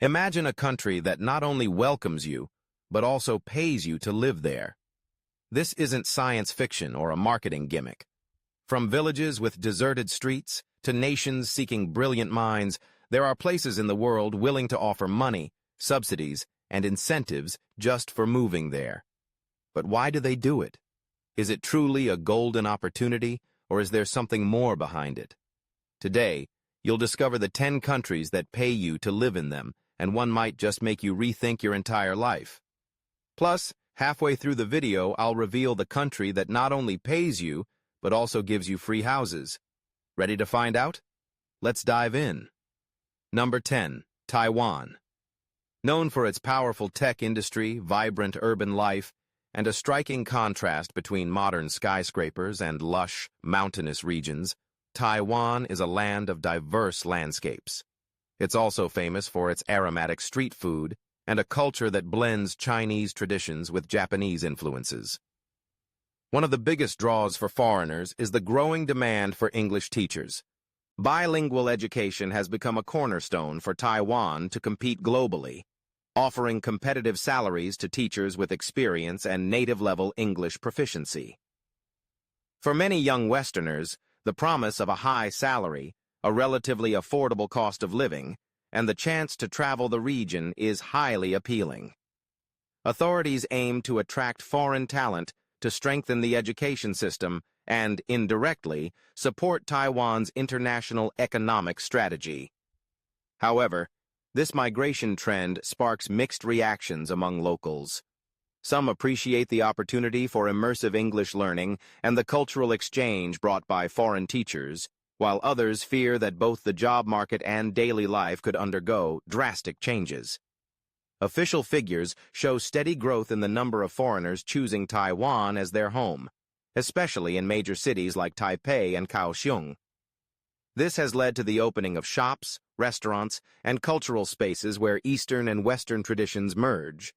Imagine a country that not only welcomes you, but also pays you to live there. This isn't science fiction or a marketing gimmick. From villages with deserted streets to nations seeking brilliant minds, there are places in the world willing to offer money, subsidies, and incentives just for moving there. But why do they do it? Is it truly a golden opportunity, or is there something more behind it? Today, you'll discover the 10 countries that pay you to live in them, and one might just make you rethink your entire life. Plus, halfway through the video, I'll reveal the country that not only pays you, but also gives you free houses. Ready to find out? Let's dive in. Number 10. Taiwan. Known for its powerful tech industry, vibrant urban life, and a striking contrast between modern skyscrapers and lush, mountainous regions, Taiwan is a land of diverse landscapes. It's also famous for its aromatic street food and a culture that blends Chinese traditions with Japanese influences. One of the biggest draws for foreigners is the growing demand for English teachers. Bilingual education has become a cornerstone for Taiwan to compete globally, offering competitive salaries to teachers with experience and native-level English proficiency. For many young Westerners, the promise of a high salary, a relatively affordable cost of living, and the chance to travel the region is highly appealing. Authorities aim to attract foreign talent to strengthen the education system and, indirectly, support Taiwan's international economic strategy. However, this migration trend sparks mixed reactions among locals. Some appreciate the opportunity for immersive English learning and the cultural exchange brought by foreign teachers, while others fear that both the job market and daily life could undergo drastic changes. Official figures show steady growth in the number of foreigners choosing Taiwan as their home, especially in major cities like Taipei and Kaohsiung. This has led to the opening of shops, restaurants, and cultural spaces where Eastern and Western traditions merge.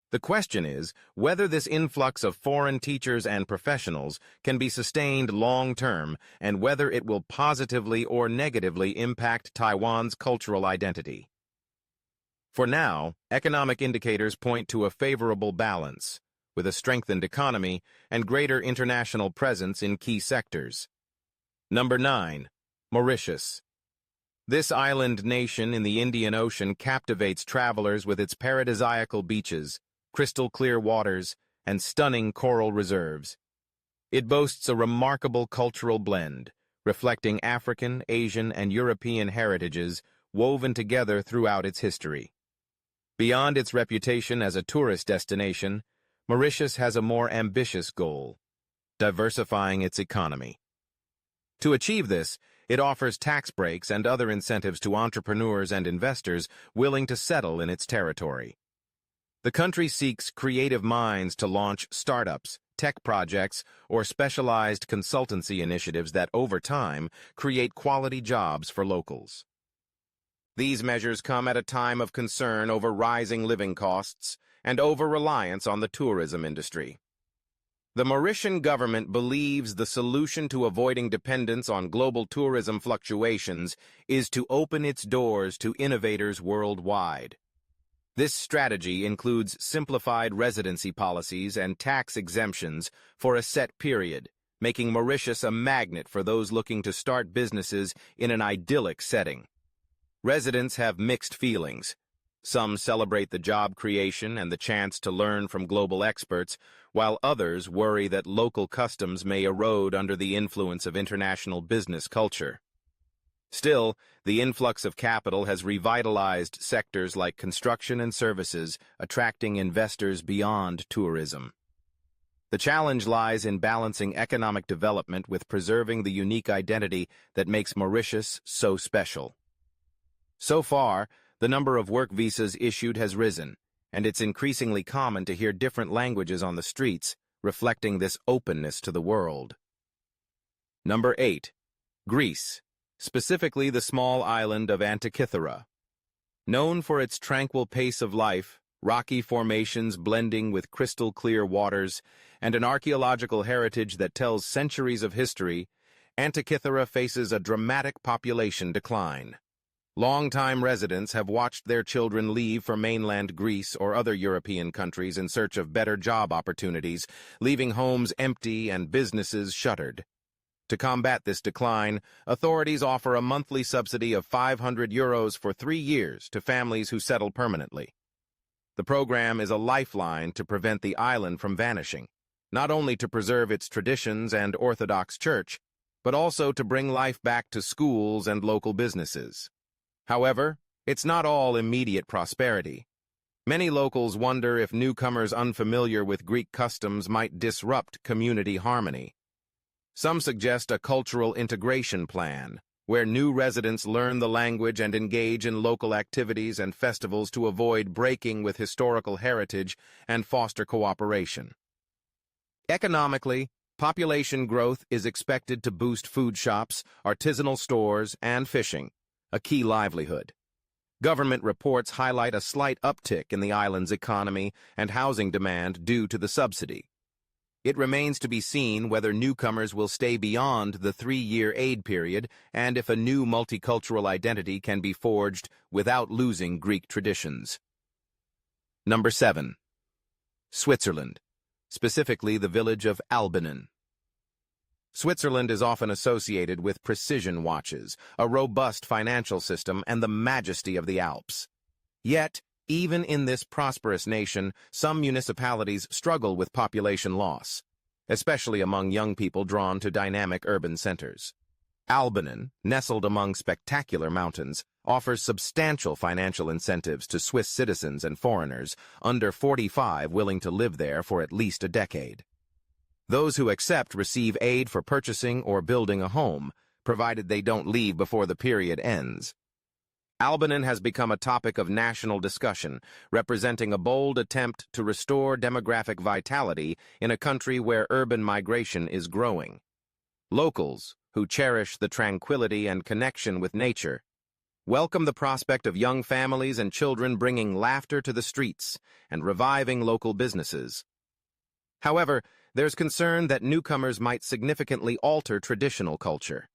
The question is whether this influx of foreign teachers and professionals can be sustained long-term and whether it will positively or negatively impact Taiwan's cultural identity. For now, economic indicators point to a favorable balance, with a strengthened economy and greater international presence in key sectors. Number 9. Mauritius. This island nation in the Indian Ocean captivates travelers with its paradisiacal beaches, crystal-clear waters, and stunning coral reserves. It boasts a remarkable cultural blend, reflecting African, Asian, and European heritages woven together throughout its history. Beyond its reputation as a tourist destination, Mauritius has a more ambitious goal: diversifying its economy. To achieve this, it offers tax breaks and other incentives to entrepreneurs and investors willing to settle in its territory. The country seeks creative minds to launch startups, tech projects, or specialized consultancy initiatives that, over time, create quality jobs for locals. These measures come at a time of concern over rising living costs and over-reliance on the tourism industry. The Mauritian government believes the solution to avoiding dependence on global tourism fluctuations is to open its doors to innovators worldwide. This strategy includes simplified residency policies and tax exemptions for a set period, making Mauritius a magnet for those looking to start businesses in an idyllic setting. Residents have mixed feelings. Some celebrate the job creation and the chance to learn from global experts, while others worry that local customs may erode under the influence of international business culture. Still, the influx of capital has revitalized sectors like construction and services, attracting investors beyond tourism. The challenge lies in balancing economic development with preserving the unique identity that makes Mauritius so special. So far, the number of work visas issued has risen, and it's increasingly common to hear different languages on the streets, reflecting this openness to the world. Number 8. Greece. Specifically the small island of Antikythera. Known for its tranquil pace of life, rocky formations blending with crystal-clear waters, and an archaeological heritage that tells centuries of history, Antikythera faces a dramatic population decline. Long-time residents have watched their children leave for mainland Greece or other European countries in search of better job opportunities, leaving homes empty and businesses shuttered. To combat this decline, authorities offer a monthly subsidy of €500 for 3 years to families who settle permanently. The program is a lifeline to prevent the island from vanishing, not only to preserve its traditions and Orthodox Church, but also to bring life back to schools and local businesses. However, it's not all immediate prosperity. Many locals wonder if newcomers unfamiliar with Greek customs might disrupt community harmony. Some suggest a cultural integration plan, where new residents learn the language and engage in local activities and festivals to avoid breaking with historical heritage and foster cooperation. Economically, population growth is expected to boost food shops, artisanal stores, and fishing, a key livelihood. Government reports highlight a slight uptick in the island's economy and housing demand due to the subsidy. It remains to be seen whether newcomers will stay beyond the 3-year aid period and if a new multicultural identity can be forged without losing Greek traditions. Number 7. Switzerland, specifically the village of Albanen. Switzerland is often associated with precision watches, a robust financial system, and the majesty of the Alps. Yet, even in this prosperous nation, some municipalities struggle with population loss, especially among young people drawn to dynamic urban centers. Albanen, nestled among spectacular mountains, offers substantial financial incentives to Swiss citizens and foreigners under 45 willing to live there for at least a decade. Those who accept receive aid for purchasing or building a home, provided they don't leave before the period ends. Albanen has become a topic of national discussion, representing a bold attempt to restore demographic vitality in a country where urban migration is growing. Locals, who cherish the tranquility and connection with nature, welcome the prospect of young families and children bringing laughter to the streets and reviving local businesses. However, there's concern that newcomers might significantly alter traditional culture.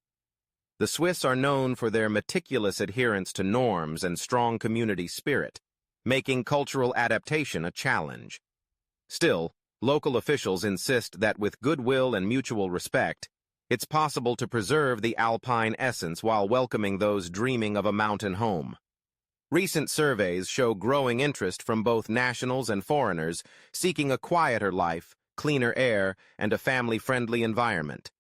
The Swiss are known for their meticulous adherence to norms and strong community spirit, making cultural adaptation a challenge. Still, local officials insist that with goodwill and mutual respect, it's possible to preserve the alpine essence while welcoming those dreaming of a mountain home. Recent surveys show growing interest from both nationals and foreigners seeking a quieter life, cleaner air, and a family-friendly environment.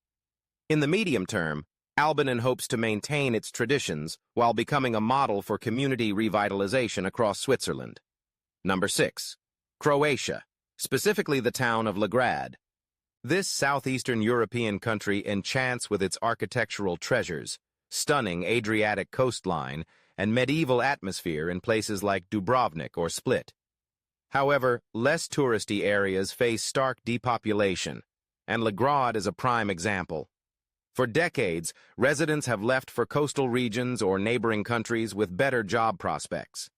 In the medium term, Albanen hopes to maintain its traditions while becoming a model for community revitalization across Switzerland. Number 6. Croatia, specifically the town of Legrad. This southeastern European country enchants with its architectural treasures, stunning Adriatic coastline, and medieval atmosphere in places like Dubrovnik or Split. However, less touristy areas face stark depopulation, and Legrad is a prime example. For decades, residents have left for coastal regions or neighboring countries with better job prospects.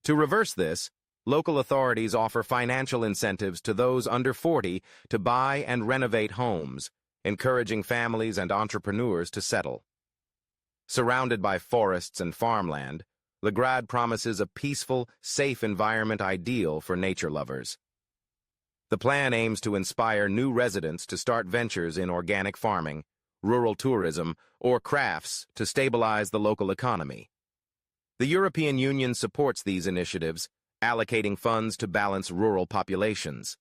To reverse this, local authorities offer financial incentives to those under 40 to buy and renovate homes, encouraging families and entrepreneurs to settle. Surrounded by forests and farmland, Legrad promises a peaceful, safe environment ideal for nature lovers. The plan aims to inspire new residents to start ventures in organic farming, rural tourism, or crafts to stabilize the local economy. The European Union supports these initiatives, allocating funds to balance rural populations.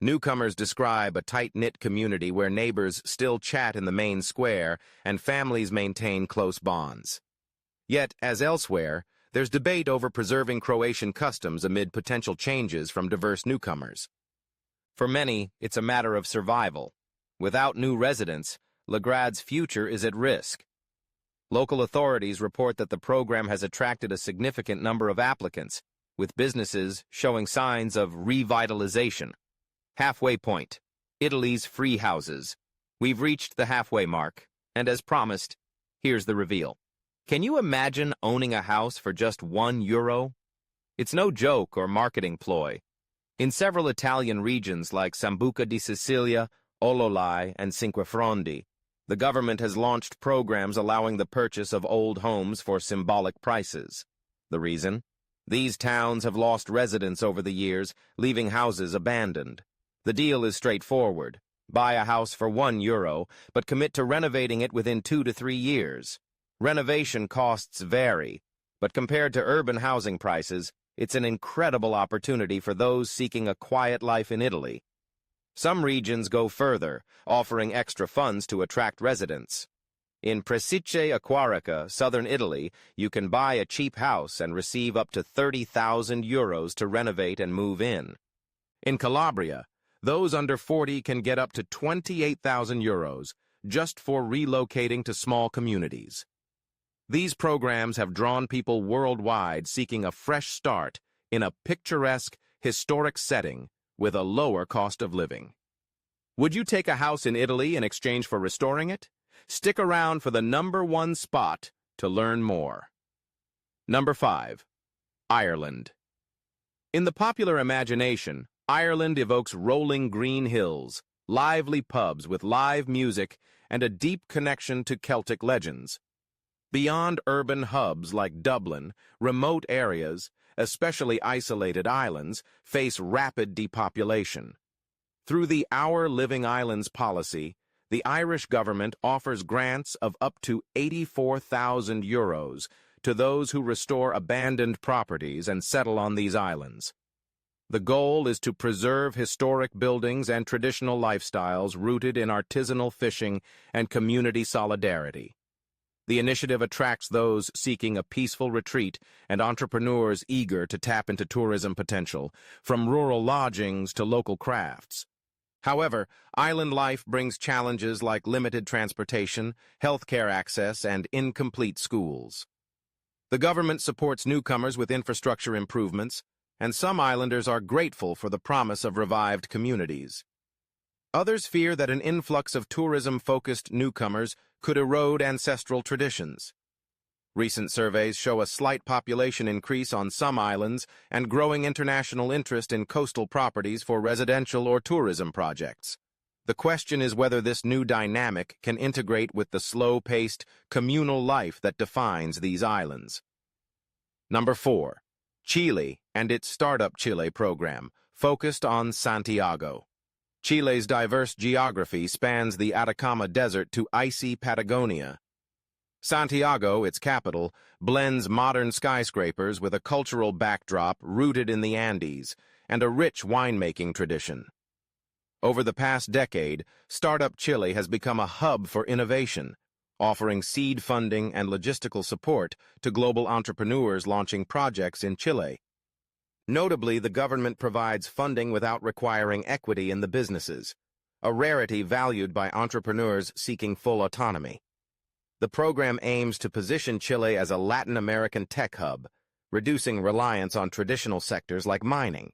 Newcomers describe a tight-knit community where neighbors still chat in the main square and families maintain close bonds. Yet, as elsewhere, there's debate over preserving Croatian customs amid potential changes from diverse newcomers. For many, it's a matter of survival. Without new residents, Legrad's future is at risk. Local authorities report that the program has attracted a significant number of applicants, with businesses showing signs of revitalization. Halfway point. Italy's free houses. We've reached the halfway mark, and as promised, here's the reveal. Can you imagine owning a house for just €1? It's no joke or marketing ploy. In several Italian regions like Sambuca di Sicilia, Ololai, and Cinque Fondi, The government has launched programs allowing the purchase of old homes for symbolic prices. The reason? These towns have lost residents over the years, leaving houses abandoned. The deal is straightforward. Buy a house for €1, but commit to renovating it within 2 to 3 years. Renovation costs vary, but compared to urban housing prices, it's an incredible opportunity for those seeking a quiet life in Italy. Some regions go further, offering extra funds to attract residents. In Presice Aquarica, southern Italy, you can buy a cheap house and receive up to €30,000 to renovate and move in. In Calabria, those under 40 can get up to €28,000 just for relocating to small communities. These programs have drawn people worldwide seeking a fresh start in a picturesque, historic setting with a lower cost of living. Would you take a house in Italy in exchange for restoring it? Stick around for the #1 spot to learn more. Number 5. Ireland. In the popular imagination, Ireland evokes rolling green hills, lively pubs with live music, and a deep connection to Celtic legends. Beyond urban hubs like Dublin, remote areas, especially isolated islands, face rapid depopulation. Through the Our Living Islands policy, the Irish government offers grants of up to €84,000 to those who restore abandoned properties and settle on these islands. The goal is to preserve historic buildings and traditional lifestyles rooted in artisanal fishing and community solidarity. The initiative attracts those seeking a peaceful retreat and entrepreneurs eager to tap into tourism potential, from rural lodgings to local crafts. However, island life brings challenges like limited transportation, healthcare access, and incomplete schools. The government supports newcomers with infrastructure improvements, and some islanders are grateful for the promise of revived communities. Others fear that an influx of tourism-focused newcomers could erode ancestral traditions. Recent surveys show a slight population increase on some islands and growing international interest in coastal properties for residential or tourism projects. The question is whether this new dynamic can integrate with the slow-paced, communal life that defines these islands. Number 4. Chile and its Startup Chile program, focused on Santiago. Chile's diverse geography spans the Atacama Desert to icy Patagonia. Santiago, its capital, blends modern skyscrapers with a cultural backdrop rooted in the Andes and a rich winemaking tradition. Over the past decade, Startup Chile has become a hub for innovation, offering seed funding and logistical support to global entrepreneurs launching projects in Chile. Notably, the government provides funding without requiring equity in the businesses, a rarity valued by entrepreneurs seeking full autonomy. The program aims to position Chile as a Latin American tech hub, reducing reliance on traditional sectors like mining.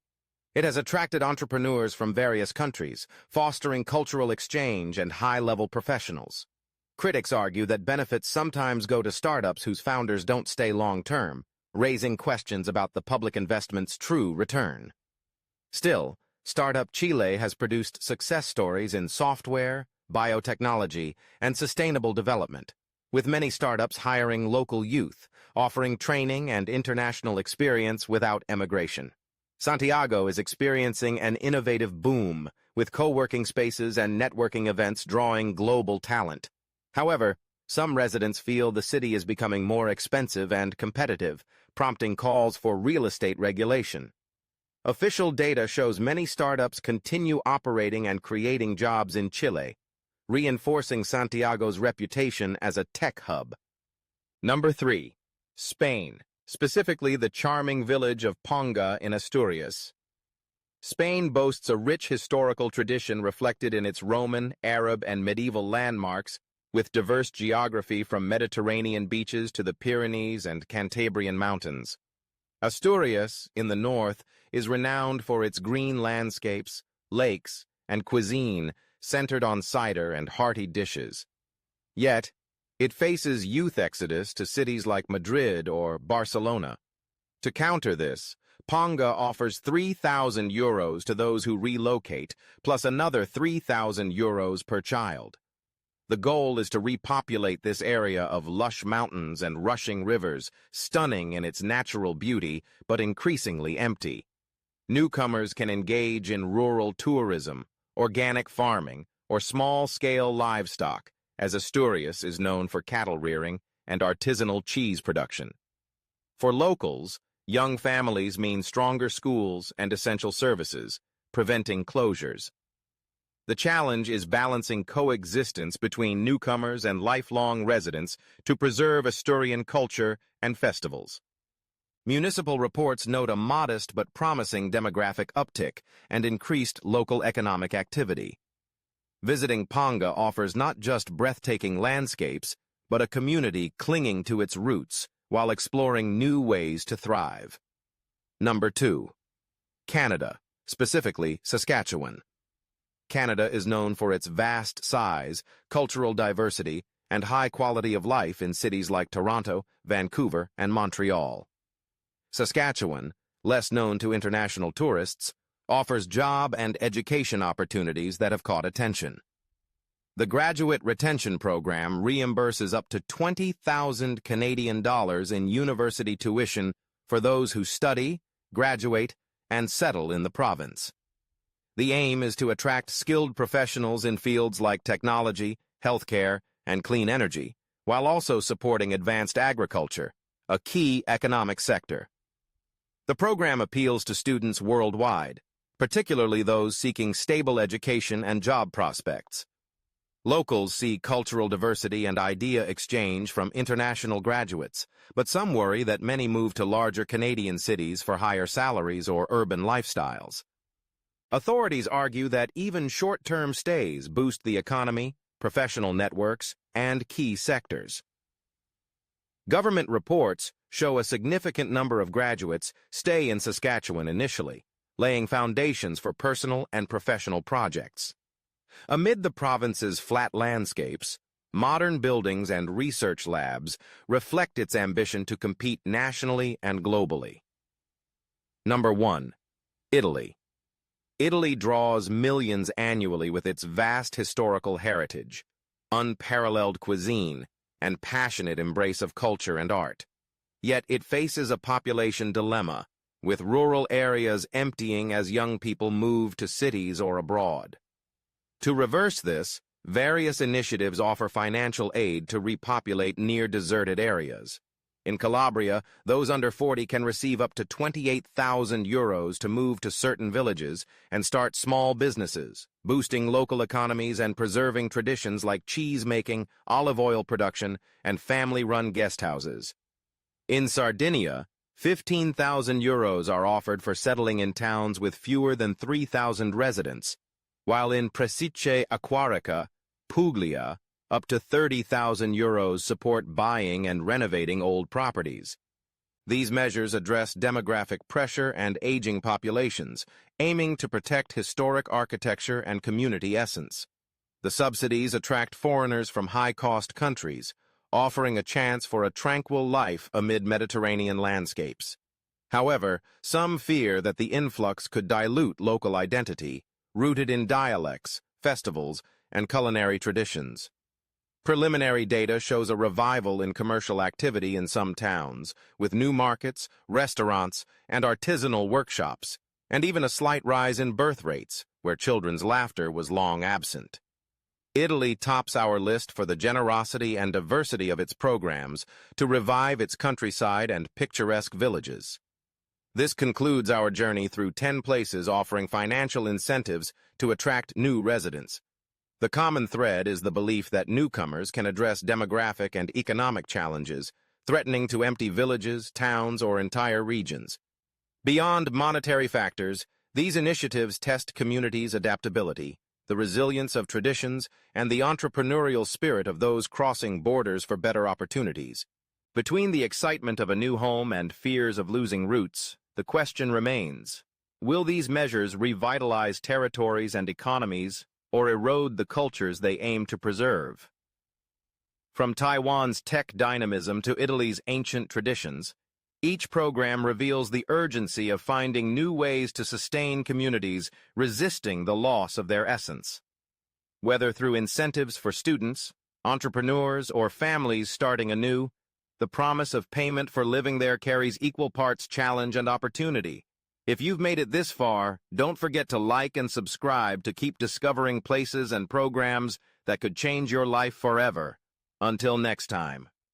It has attracted entrepreneurs from various countries, fostering cultural exchange and high-level professionals. Critics argue that benefits sometimes go to startups whose founders don't stay long-term, raising questions about the public investment's true return. Still, Startup Chile has produced success stories in software, biotechnology, and sustainable development, with many startups hiring local youth, offering training and international experience without emigration. Santiago is experiencing an innovative boom, with co-working spaces and networking events drawing global talent. However, some residents feel the city is becoming more expensive and competitive, prompting calls for real estate regulation. Official data shows many startups continue operating and creating jobs in Chile, reinforcing Santiago's reputation as a tech hub. Number 3. Spain, specifically the charming village of Ponga in Asturias. Spain boasts a rich historical tradition reflected in its Roman, Arab, and medieval landmarks, with diverse geography from Mediterranean beaches to the Pyrenees and Cantabrian mountains. Asturias, in the north, is renowned for its green landscapes, lakes, and cuisine centered on cider and hearty dishes. Yet, it faces youth exodus to cities like Madrid or Barcelona. To counter this, Ponga offers €3,000 to those who relocate, plus another €3,000 per child. The goal is to repopulate this area of lush mountains and rushing rivers, stunning in its natural beauty, but increasingly empty. Newcomers can engage in rural tourism, organic farming, or small-scale livestock, as Asturias is known for cattle rearing and artisanal cheese production. For locals, young families mean stronger schools and essential services, preventing closures. The challenge is balancing coexistence between newcomers and lifelong residents to preserve Asturian culture and festivals. Municipal reports note a modest but promising demographic uptick and increased local economic activity. Visiting Ponga offers not just breathtaking landscapes, but a community clinging to its roots while exploring new ways to thrive. Number 2. Canada, specifically Saskatchewan. Canada is known for its vast size, cultural diversity, and high quality of life in cities like Toronto, Vancouver, and Montreal. Saskatchewan, less known to international tourists, offers job and education opportunities that have caught attention. The Graduate Retention Program reimburses up to 20,000 Canadian dollars in university tuition for those who study, graduate, and settle in the province. The aim is to attract skilled professionals in fields like technology, healthcare, and clean energy, while also supporting advanced agriculture, a key economic sector. The program appeals to students worldwide, particularly those seeking stable education and job prospects. Locals see cultural diversity and idea exchange from international graduates, but some worry that many move to larger Canadian cities for higher salaries or urban lifestyles. Authorities argue that even short-term stays boost the economy, professional networks, and key sectors. Government reports show a significant number of graduates stay in Saskatchewan initially, laying foundations for personal and professional projects. Amid the province's flat landscapes, modern buildings and research labs reflect its ambition to compete nationally and globally. Number 1. Italy. Italy draws millions annually with its vast historical heritage, unparalleled cuisine, and passionate embrace of culture and art. Yet it faces a population dilemma, with rural areas emptying as young people move to cities or abroad. To reverse this, various initiatives offer financial aid to repopulate near-deserted areas. In Calabria, those under 40 can receive up to 28,000 euros to move to certain villages and start small businesses, boosting local economies and preserving traditions like cheese-making, olive oil production, and family-run guest houses. In Sardinia, 15,000 euros are offered for settling in towns with fewer than 3,000 residents, while in Presice Acquarica, Puglia, up to 30,000 euros support buying and renovating old properties. These measures address demographic pressure and aging populations, aiming to protect historic architecture and community essence. The subsidies attract foreigners from high-cost countries, offering a chance for a tranquil life amid Mediterranean landscapes. However, some fear that the influx could dilute local identity, rooted in dialects, festivals, and culinary traditions. Preliminary data shows a revival in commercial activity in some towns, with new markets, restaurants, and artisanal workshops, and even a slight rise in birth rates, where children's laughter was long absent. Italy tops our list for the generosity and diversity of its programs to revive its countryside and picturesque villages. This concludes our journey through 10 places offering financial incentives to attract new residents. The common thread is the belief that newcomers can address demographic and economic challenges, threatening to empty villages, towns, or entire regions. Beyond monetary factors, these initiatives test communities' adaptability, the resilience of traditions, and the entrepreneurial spirit of those crossing borders for better opportunities. Between the excitement of a new home and fears of losing roots, the question remains, will these measures revitalize territories and economies, or erode the cultures they aim to preserve? From Taiwan's tech dynamism to Italy's ancient traditions, each program reveals the urgency of finding new ways to sustain communities resisting the loss of their essence. Whether through incentives for students, entrepreneurs, or families starting anew, the promise of payment for living there carries equal parts challenge and opportunity. If you've made it this far, don't forget to like and subscribe to keep discovering places and programs that could change your life forever. Until next time.